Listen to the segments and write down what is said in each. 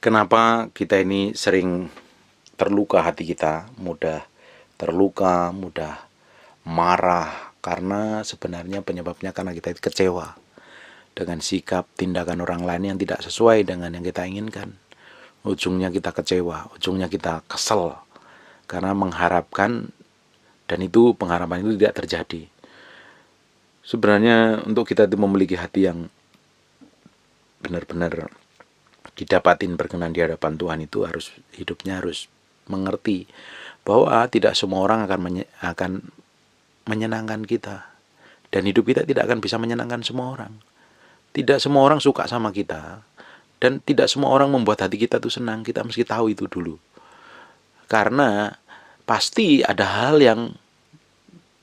Kenapa kita ini sering terluka hati kita, mudah terluka, mudah marah, karena sebenarnya penyebabnya karena kita kecewa dengan sikap tindakan orang lain yang tidak sesuai dengan yang kita inginkan. Ujungnya kita kecewa, ujungnya kita kesel karena mengharapkan, dan itu pengharapan itu tidak terjadi. Sebenarnya untuk kita itu memiliki hati yang benar-benar didapatin berkenan di hadapan Tuhan, itu hidupnya harus mengerti bahwa tidak semua orang akan menyenangkan kita, dan hidup kita tidak akan bisa menyenangkan semua orang. Tidak semua orang suka sama kita, dan tidak semua orang membuat hati kita tuh senang. Kita mesti tahu itu dulu, karena pasti ada hal yang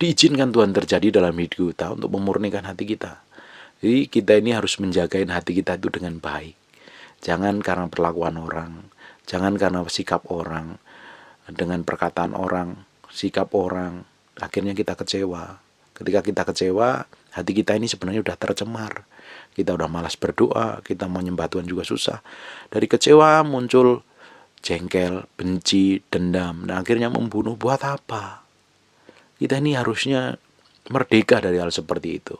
diizinkan Tuhan terjadi dalam hidup kita untuk memurnikan hati kita. Jadi kita ini harus menjagain hati kita itu dengan baik. Jangan karena perlakuan orang, jangan karena sikap orang, dengan perkataan orang, sikap orang, akhirnya kita kecewa. Ketika kita kecewa, hati kita ini sebenarnya udah tercemar. Kita udah malas berdoa, kita mau nyembah Tuhan juga susah. Dari kecewa muncul jengkel, benci, dendam, dan akhirnya membunuh. Buat apa? Kita ini harusnya merdeka dari hal seperti itu.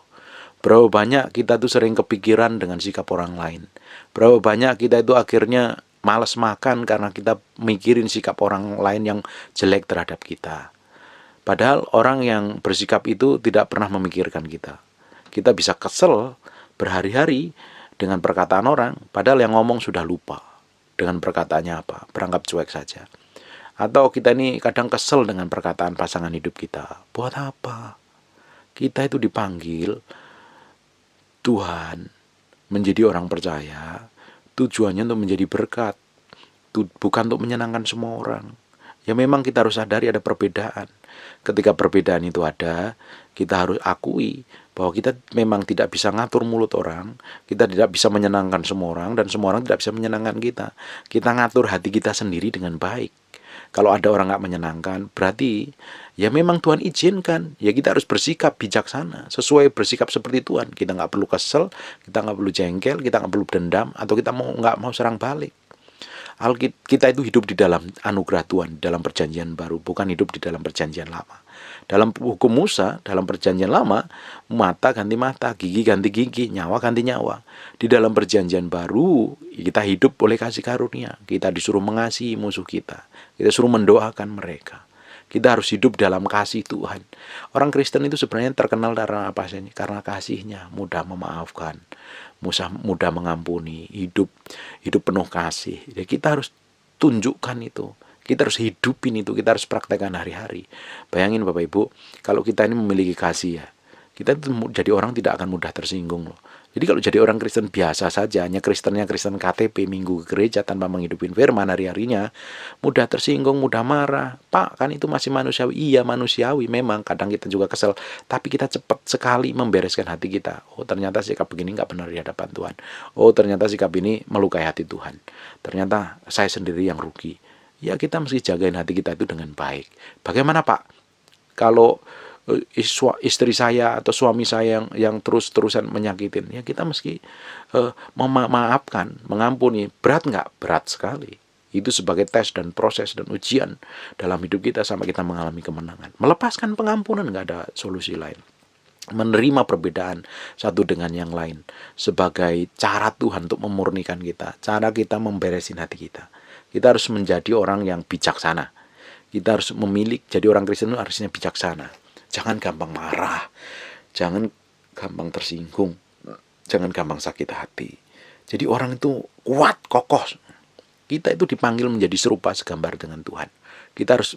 Berapa banyak kita tuh sering kepikiran dengan sikap orang lain. Berapa banyak kita itu akhirnya malas makan karena kita mikirin sikap orang lain yang jelek terhadap kita. Padahal orang yang bersikap itu tidak pernah memikirkan kita. Kita bisa kesel berhari-hari dengan perkataan orang, padahal yang ngomong sudah lupa dengan perkataannya apa, beranggap cuek saja. Atau kita ini kadang kesel dengan perkataan pasangan hidup kita. Buat apa? Kita itu dipanggil Tuhan menjadi orang percaya, tujuannya untuk menjadi berkat, bukan untuk menyenangkan semua orang. Ya memang kita harus sadari ada perbedaan. Ketika perbedaan itu ada, kita harus akui bahwa kita memang tidak bisa ngatur mulut orang, kita tidak bisa menyenangkan semua orang, dan semua orang tidak bisa menyenangkan kita. Kita ngatur hati kita sendiri dengan baik. Kalau ada orang gak menyenangkan, berarti ya memang Tuhan izinkan. Ya kita harus bersikap bijaksana, sesuai bersikap seperti Tuhan. Kita gak perlu kesel, kita gak perlu jengkel, kita gak perlu dendam, atau kita gak mau serang balik. Kita itu hidup di dalam anugerah Tuhan, dalam perjanjian baru, bukan hidup di dalam perjanjian lama. Dalam hukum Musa, dalam perjanjian lama, mata ganti mata, gigi ganti gigi, nyawa ganti nyawa. Di dalam perjanjian baru, kita hidup oleh kasih karunia. Kita disuruh mengasihi musuh kita. Kita suruh mendoakan mereka. Kita harus hidup dalam kasih Tuhan. Orang Kristen itu sebenarnya terkenal karena apa sih? Karena kasihnya, mudah memaafkan, mudah mengampuni, hidup penuh kasih. Jadi kita harus tunjukkan itu. Kita harus hidupin itu, kita harus praktekkan hari-hari. Bayangin Bapak Ibu, kalau kita ini memiliki kasih ya, kita jadi orang tidak akan mudah tersinggung loh. Jadi kalau jadi orang Kristen biasa saja, hanya Kristen KTP, minggu ke gereja tanpa menghidupin firman hari-harinya, mudah tersinggung, mudah marah. Pak, kan itu masih manusiawi. Iya manusiawi, memang kadang kita juga kesel, tapi kita cepat sekali membereskan hati kita. Oh ternyata sikap begini gak benar di hadapan Tuhan. Oh ternyata sikap ini melukai hati Tuhan. Ternyata saya sendiri yang rugi. Ya kita mesti jagain hati kita itu dengan baik. Bagaimana Pak? Kalau istri saya atau suami saya yang terus-terusan menyakitin, ya kita mesti memaafkan, mengampuni. Berat nggak? Berat sekali. Itu sebagai tes dan proses dan ujian dalam hidup kita sampai kita mengalami kemenangan. Melepaskan pengampunan nggak ada solusi lain. Menerima perbedaan satu dengan yang lain sebagai cara Tuhan untuk memurnikan kita, cara kita memberesin hati kita. Kita harus menjadi orang yang bijaksana. Kita harus jadi orang Kristen itu harusnya bijaksana. Jangan gampang marah, jangan gampang tersinggung, jangan gampang sakit hati. Jadi orang itu kuat, kokoh. Kita itu dipanggil menjadi serupa segambar dengan Tuhan. Kita harus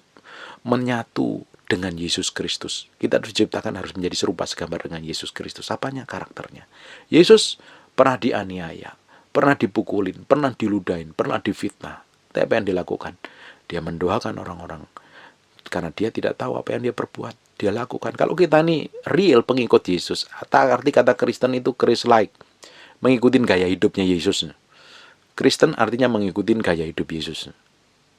menyatu dengan Yesus Kristus. Kita harus diciptakan harus menjadi serupa segambar dengan Yesus Kristus. Apanya? Karakternya. Yesus pernah dianiaya, pernah dipukulin, pernah diludahin, pernah difitnah. Tapi apa yang dilakukan? Dia mendoakan orang-orang karena dia tidak tahu apa yang dia perbuat. Dia lakukan. Kalau kita ini real pengikut Yesus, arti kata Kristen itu Christ-like, mengikuti gaya hidupnya Yesus. Kristen artinya mengikuti gaya hidup Yesus.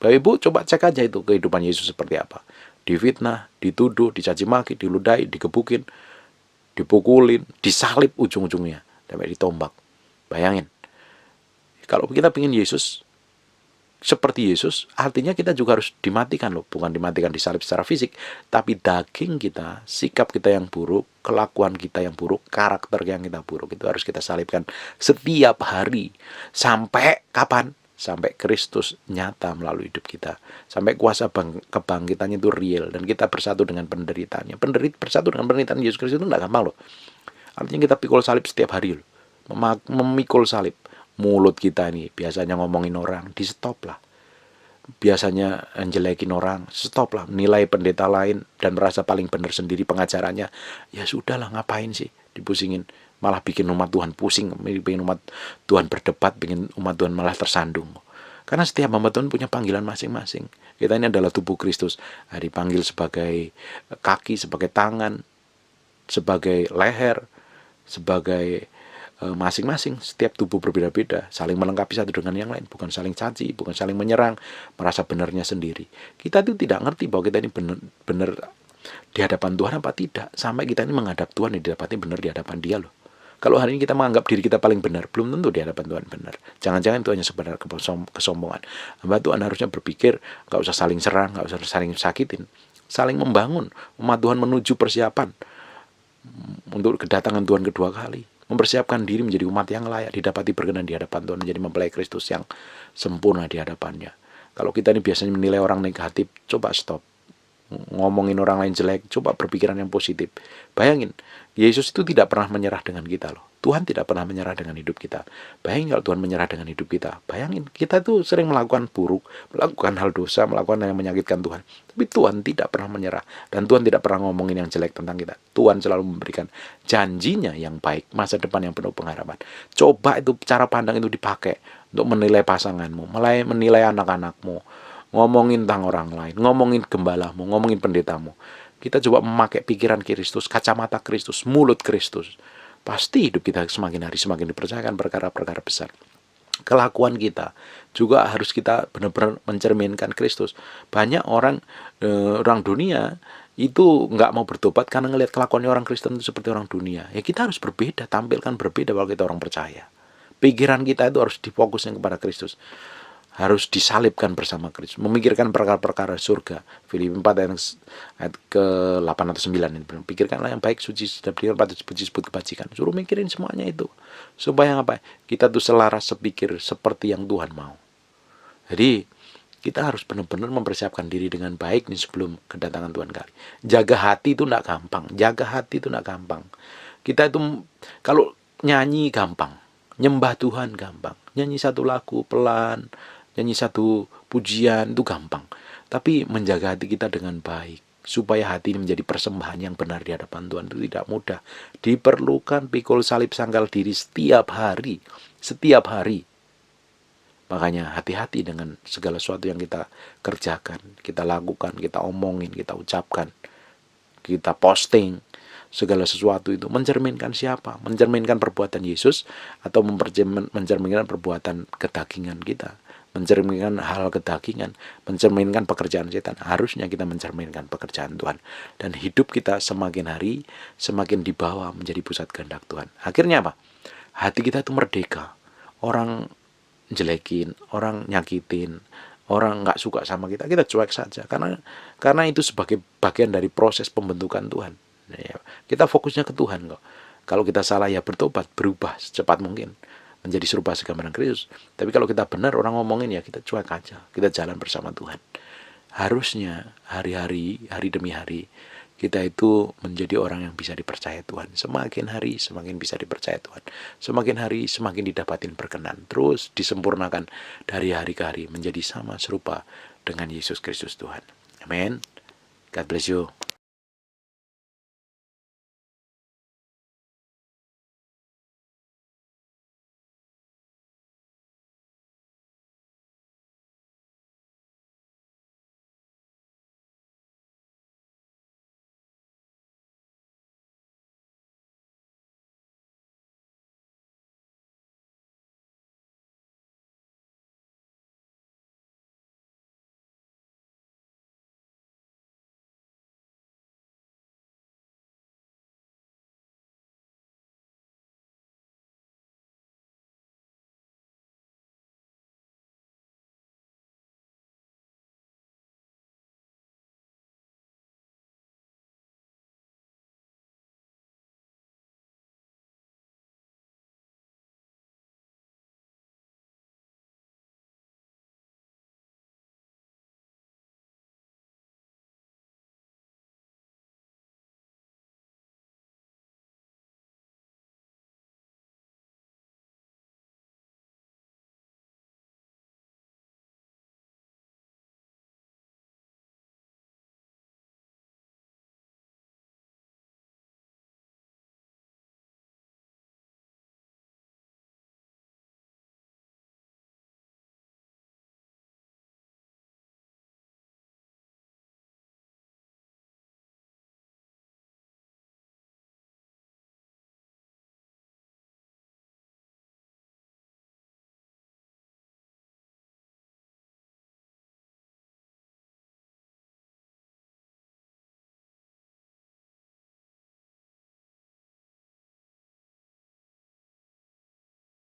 Bapak Ibu coba cek aja itu kehidupan Yesus seperti apa. Difitnah, dituduh, dicaci maki, diludai, digebukin, dipukulin, disalib ujung-ujungnya, sampai ditombak. Bayangin. Kalau kita pengen Yesus, seperti Yesus, artinya kita juga harus dimatikan loh. Bukan dimatikan disalib secara fisik, tapi daging kita, sikap kita yang buruk, kelakuan kita yang buruk, karakter yang kita buruk, itu harus kita salibkan setiap hari. Sampai kapan? Sampai Kristus nyata melalui hidup kita. Sampai kuasa kebangkitannya itu real, dan kita bersatu dengan penderitaannya. Bersatu dengan penderitaan Yesus Kristus itu tidak gampang loh. Artinya kita pikul salib setiap hari loh. Memikul salib. Mulut kita ini biasanya ngomongin orang, di stop lah. Biasanya jelekin orang, stop lah. Nilai pendeta lain dan merasa paling benar sendiri pengajarannya, ya sudahlah, ngapain sih dipusingin. Malah bikin umat Tuhan pusing, bikin umat Tuhan berdebat, bikin umat Tuhan malah tersandung. Karena setiap hamba Tuhan punya panggilan masing-masing. Kita ini adalah tubuh Kristus, dipanggil sebagai kaki, sebagai tangan, sebagai leher, sebagai masing-masing. Setiap tubuh berbeda-beda, saling melengkapi satu dengan yang lain, bukan saling caci, bukan saling menyerang, merasa benarnya sendiri. Kita itu tidak ngerti bahwa kita ini benar di hadapan Tuhan apa tidak, sampai kita ini menghadap Tuhan dan didapati benar di hadapan Dia loh. Kalau hari ini kita menganggap diri kita paling benar, belum tentu di hadapan Tuhan benar. Jangan-jangan itu hanya sebenarnya kesombongan. Hamba Tuhan harusnya berpikir, gak usah saling serang, gak usah saling sakitin, saling membangun. Umat Tuhan menuju persiapan untuk kedatangan Tuhan kedua kali, mempersiapkan diri menjadi umat yang layak, didapati berkenan di hadapan Tuhan, menjadi mempelai Kristus yang sempurna di hadapannya. Kalau kita ini biasanya menilai orang negatif, coba stop. Ngomongin orang lain jelek, coba berpikiran yang positif. Bayangin, Yesus itu tidak pernah menyerah dengan kita loh. Tuhan tidak pernah menyerah dengan hidup kita. Bayangin kalau Tuhan menyerah dengan hidup kita. Bayangin, kita itu sering melakukan buruk, melakukan hal dosa, melakukan hal yang menyakitkan Tuhan. Tapi Tuhan tidak pernah menyerah. Dan Tuhan tidak pernah ngomongin yang jelek tentang kita. Tuhan selalu memberikan janjinya yang baik, masa depan yang penuh pengharapan. Coba itu cara pandang itu dipakai untuk menilai pasanganmu, menilai anak-anakmu, ngomongin tentang orang lain, ngomongin gembalamu, ngomongin pendetamu. Kita coba memakai pikiran Kristus, kacamata Kristus, mulut Kristus. Pasti hidup kita semakin hari semakin dipercayakan perkara-perkara besar. Kelakuan kita juga harus kita benar-benar mencerminkan Kristus. Banyak orang dunia itu nggak mau bertobat karena ngelihat kelakuannya orang Kristen itu seperti orang dunia. Ya kita harus berbeda, tampilkan berbeda kalau kita orang percaya. Pikiran kita itu harus difokuskan kepada Kristus. Harus disalibkan bersama Kristus, memikirkan perkara-perkara surga. Filipi 4 ayat ke-8 atau 9 ini. Pikirkanlah yang baik, suci, sedap, patut dipuji, sebut kebajikan. Suruh mikirin semuanya itu. Supaya apa? Kita tuh selaras sepikir seperti yang Tuhan mau. Jadi kita harus benar-benar mempersiapkan diri dengan baik nih sebelum kedatangan Tuhan kali. Jaga hati itu enggak gampang. Jaga hati itu enggak gampang. Kita itu kalau nyanyi gampang, nyembah Tuhan gampang. Nyanyi satu lagu pelan, nyanyi satu pujian itu gampang. Tapi menjaga hati kita dengan baik, supaya hati ini menjadi persembahan yang benar di hadapan Tuhan, itu tidak mudah. Diperlukan pikul salib sangkal diri setiap hari. Setiap hari. Makanya hati-hati dengan segala sesuatu yang kita kerjakan, kita lakukan, kita omongin, kita ucapkan, kita posting. Segala sesuatu itu mencerminkan siapa? Mencerminkan perbuatan Yesus atau mencerminkan perbuatan kedagingan kita? Mencerminkan hal kedagingan, mencerminkan pekerjaan setan. Harusnya kita mencerminkan pekerjaan Tuhan. Dan hidup kita semakin hari semakin dibawa menjadi pusat kehendak Tuhan. Akhirnya apa? Hati kita itu merdeka. Orang jelekin, orang nyakitin, orang nggak suka sama kita, kita cuek saja. Karena itu sebagai bagian dari proses pembentukan Tuhan. Ya, kita fokusnya ke Tuhan kok. Kalau kita salah ya bertobat, berubah secepat mungkin menjadi serupa segambaran Kristus. Tapi kalau kita benar, orang ngomongin ya kita cuek aja. Kita jalan bersama Tuhan. Harusnya hari-hari, hari demi hari, kita itu menjadi orang yang bisa dipercaya Tuhan. Semakin hari semakin bisa dipercaya Tuhan. Semakin hari semakin didapatin berkenan. Terus disempurnakan dari hari ke hari menjadi sama serupa dengan Yesus Kristus Tuhan. Amin. God bless you.